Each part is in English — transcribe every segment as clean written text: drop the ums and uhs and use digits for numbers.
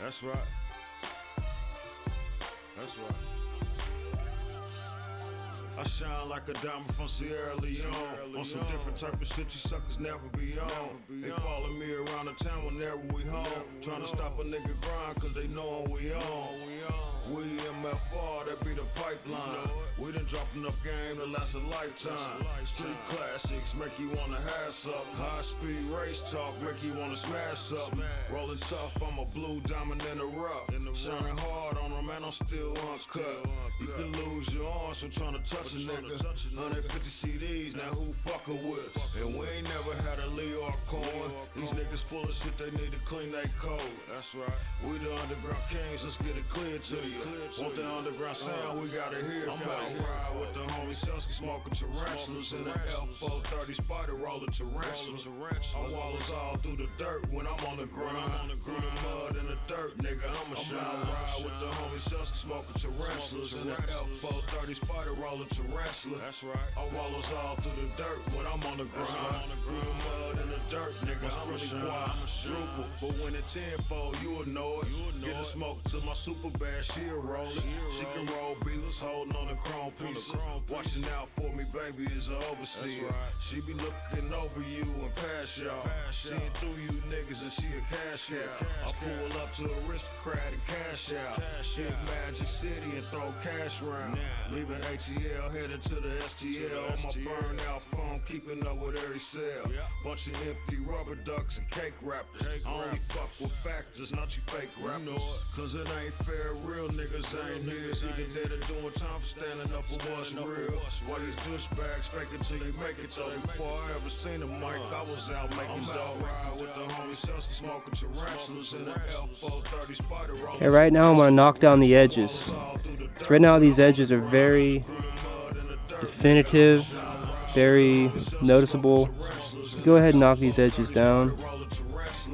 That's right. That's right. I shine like a diamond from Sierra Leone. On some different type of shit you suckers never be on. They follow me around the town whenever we home. Trying to stop a nigga grind cause they know we on. We MFR, that be the pipeline. We done dropped enough game to last a lifetime. Street classics make you wanna hash up. High speed race talk make you wanna smash up. Rolling tough, I'm a blue diamond in the rough. Shining hard on them and I'm still uncut. You can lose your arms for trying to touch a nigga. 150 CDs, now who fuckin' with us? And we ain't never had a Leo coin. These niggas full of shit, they need to clean their code. That's right. We the underground kings, let's get it clear to you. Want the underground sound, we gotta hear. I'm about to ride with the homie Selsky, smoking tarantulas in the L430 spider rolling tarantulas. I wallows all through the dirt when I'm on the grind. Through the mud and the dirt, nigga, I'ma shine. Ride with the homie Selsky, smoking tarantulas in the L430 spider rolling tarantula. That's right. I wallows all through the dirt when I'm on the grind. Through the mud and the dirt, nigga, I'ma shine. Drupal, but when it's tenfold, you'll know it. Get a smoke to my super bad, she'll roll it. She can roll beelers, holding on the chrome pieces. Watching out for me, baby, is an overseer. She be looking over you and past y'all. Seeing through you niggas and she a cash out. I pull up to aristocrat and cash out. Hit Magic City and throw cash round. Leaving ATL, headed to the STL. On my burn out phone, keeping up with every cell. Bunch of empty rubber ducks and cake wrappers. I only fuck with factors, not you fake rappers. Cause it ain't fair, real niggas ain't here. Either dead or doing time for standing up for what's real. Why these douchebags fake it till you make it though? Before I ever seen a mic, I was out making dough. Ride with the homie Selsky, smoking tarantulas in the L430 spider roll. Okay, right now I'm gonna knock down the edges. So right now these edges are very definitive, very noticeable. Go ahead and knock these edges down.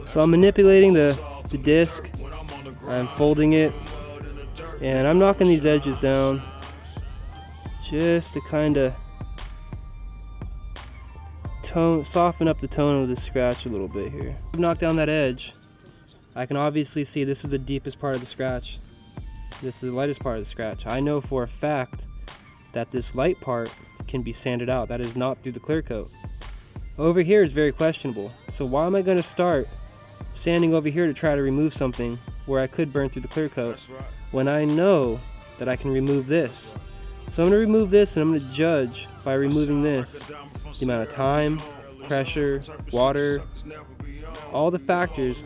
So I'm manipulating the disc, I'm folding it, and I'm knocking these edges down just to kind of soften up the tone of the scratch a little bit here. I've knocked down that edge. I can obviously see this is the deepest part of the scratch. This is the lightest part of the scratch. I know for a fact that this light part can be sanded out. That is not through the clear coat. Over here is very questionable. So why am I going to start sanding over here to try to remove something where I could burn through the clear coat when I know that I can remove this? So I'm going to remove this and I'm going to judge by removing this the amount of time, pressure, water, all the factors,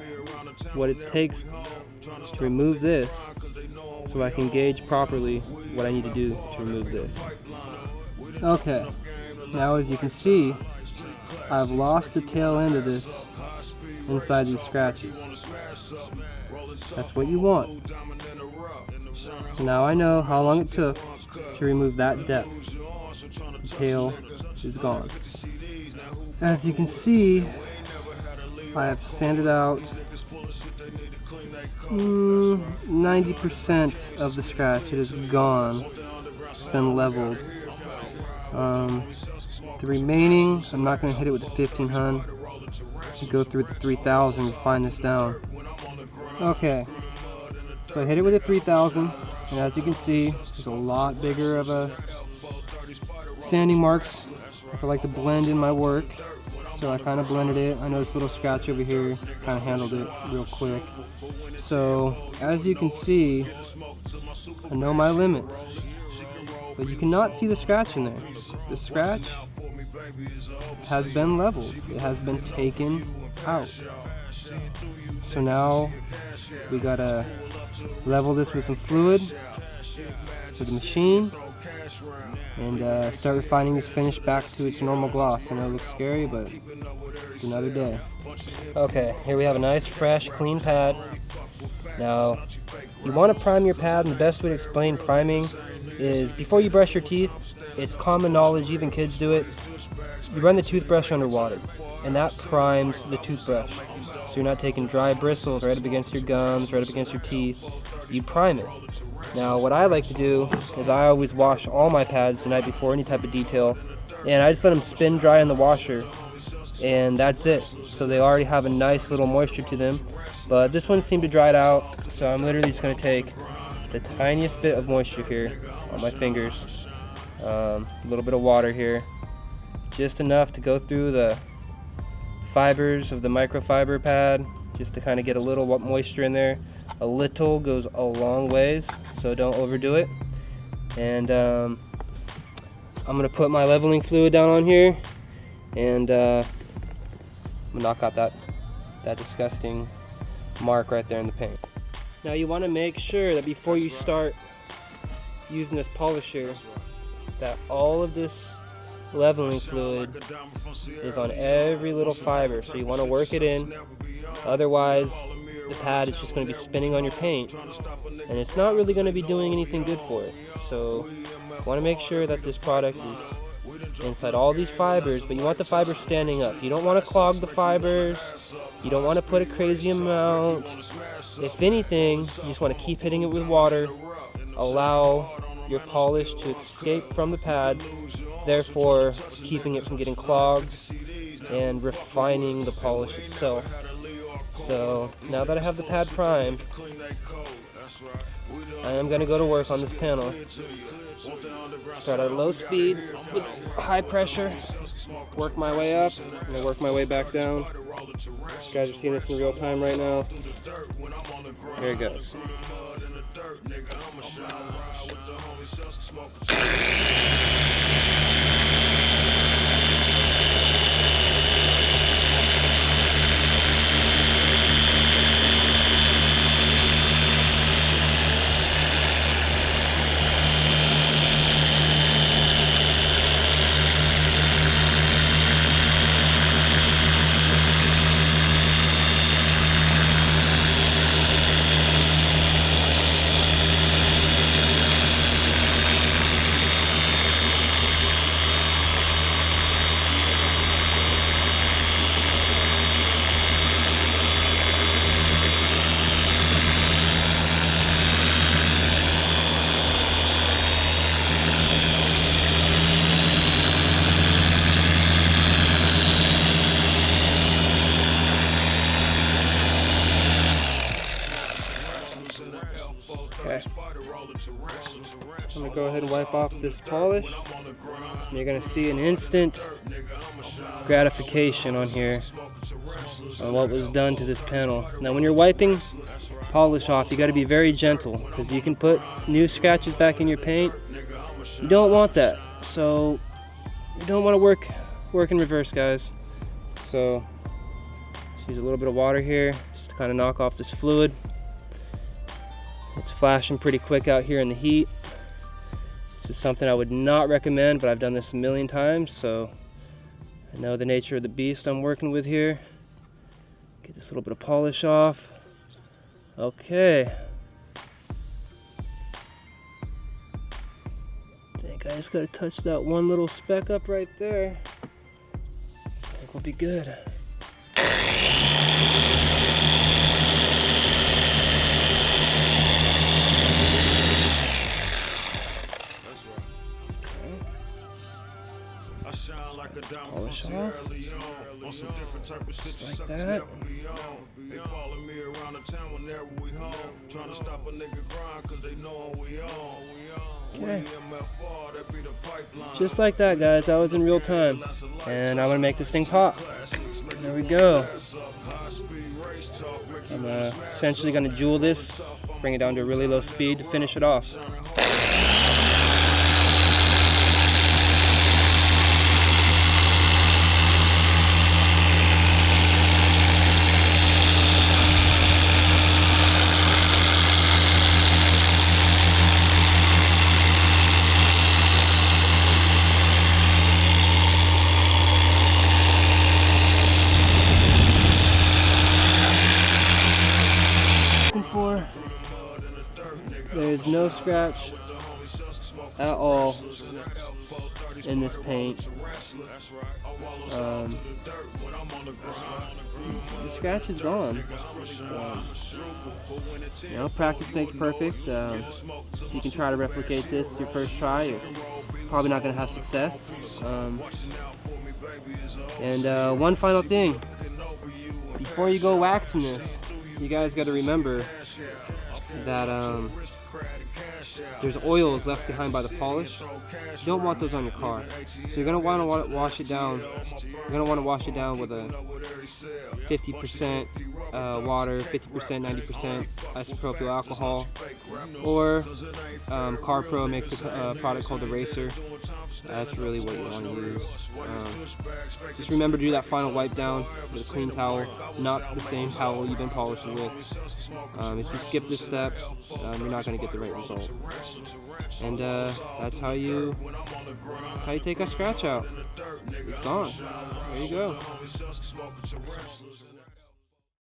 what it takes to remove this so I can gauge properly what I need to do to remove this. Okay, now as you can see, I've lost the tail end of this inside these scratches. That's what you want. So now I know how long it took to remove that depth. The tail is gone. As you can see, I have sanded out 90% of the scratch. It is gone. It's been leveled. The remaining, I'm not going to hit it with the 1500. Go through the 3000 and refine this down. Okay, so I hit it with a 3000, and as you can see, there's a lot bigger of a sanding marks. So I like to blend in my work, so I kind of blended it. I noticed a little scratch over here, kind of handled it real quick. So as you can see, I know my limits, but you cannot see the scratch in there. The scratch has been leveled. It has been taken out. So now we gotta level this with some fluid with the machine and start refining this finish back to its normal gloss. I know it looks scary, but it's another day. Okay, here we have a nice, fresh, clean pad. Now, you want to prime your pad, and the best way to explain priming is before you brush your teeth. It's common knowledge, even kids do it. You run the toothbrush under water, and that primes the toothbrush. So you're not taking dry bristles right up against your gums, right up against your teeth. You prime it. Now, what I like to do is I always wash all my pads the night before, any type of detail, and I just let them spin dry in the washer, and that's it. So they already have a nice little moisture to them. But this one seemed to dry it out, so I'm literally just going to take the tiniest bit of moisture here on my fingers, a little bit of water here, just enough to go through the fibers of the microfiber pad, just to kind of get a little moisture in there. A little goes a long ways, so don't overdo it. And I'm going to put my leveling fluid down on here, and I'm going to knock out that disgusting mark right there in the paint. Now you want to make sure that before you start using this polisher, that all of this leveling fluid is on every little fiber, so you want to work it in. Otherwise the pad is just going to be spinning on your paint, and it's not really going to be doing anything good for it. So you want to make sure that this product is inside all these fibers, but you want the fibers standing up. You don't want to clog the fibers, you don't want to put a crazy amount. If anything, you just want to keep hitting it with water, allow your polish to escape from the pad, therefore keeping it from getting clogged and refining the polish itself. So now that I have the pad primed, I am going to go to work on this panel. Start at low speed with high pressure, work my way up, and then work my way back down. You guys are seeing this in real time right now. Here it goes. Okay, I'm going to go ahead and wipe off this polish, and you're going to see an instant gratification on here on what was done to this panel. Now when you're wiping polish off, you got to be very gentle, because you can put new scratches back in your paint. You don't want that, so you don't want to work in reverse, guys. So just use a little bit of water here just to kind of knock off this fluid. It's flashing pretty quick out here in the heat. This is something I would not recommend, but I've done this a million times, so I know the nature of the beast I'm working with here. Get this little bit of polish off. Okay. I think I just gotta touch that one little speck up right there. I think we'll be good. Polish off, just like that. Okay, just like that, guys. That was in real time, and I'm gonna make this thing pop. There we go. I'm essentially gonna jewel this, bring it down to a really low speed to finish it off. There's no scratch at all in this paint. The scratch is gone. You know, practice makes perfect. You can try to replicate this your first try. You're probably not going to have success. And one final thing. Before you go waxing this, you guys got to remember that there's oils left behind by the polish. You don't want those on your car, so you're gonna want to wash it down. You're gonna want to wash it down with a 50% water, 50%, 90% isopropyl alcohol, or CarPro makes a product called Eraser. That's really what you want to use. Just remember to do that final wipe down with a clean towel, not the same towel you've been polishing with. If you skip this step, you're not going to get the right result. And that's how you take a scratch out. It's gone. There you go.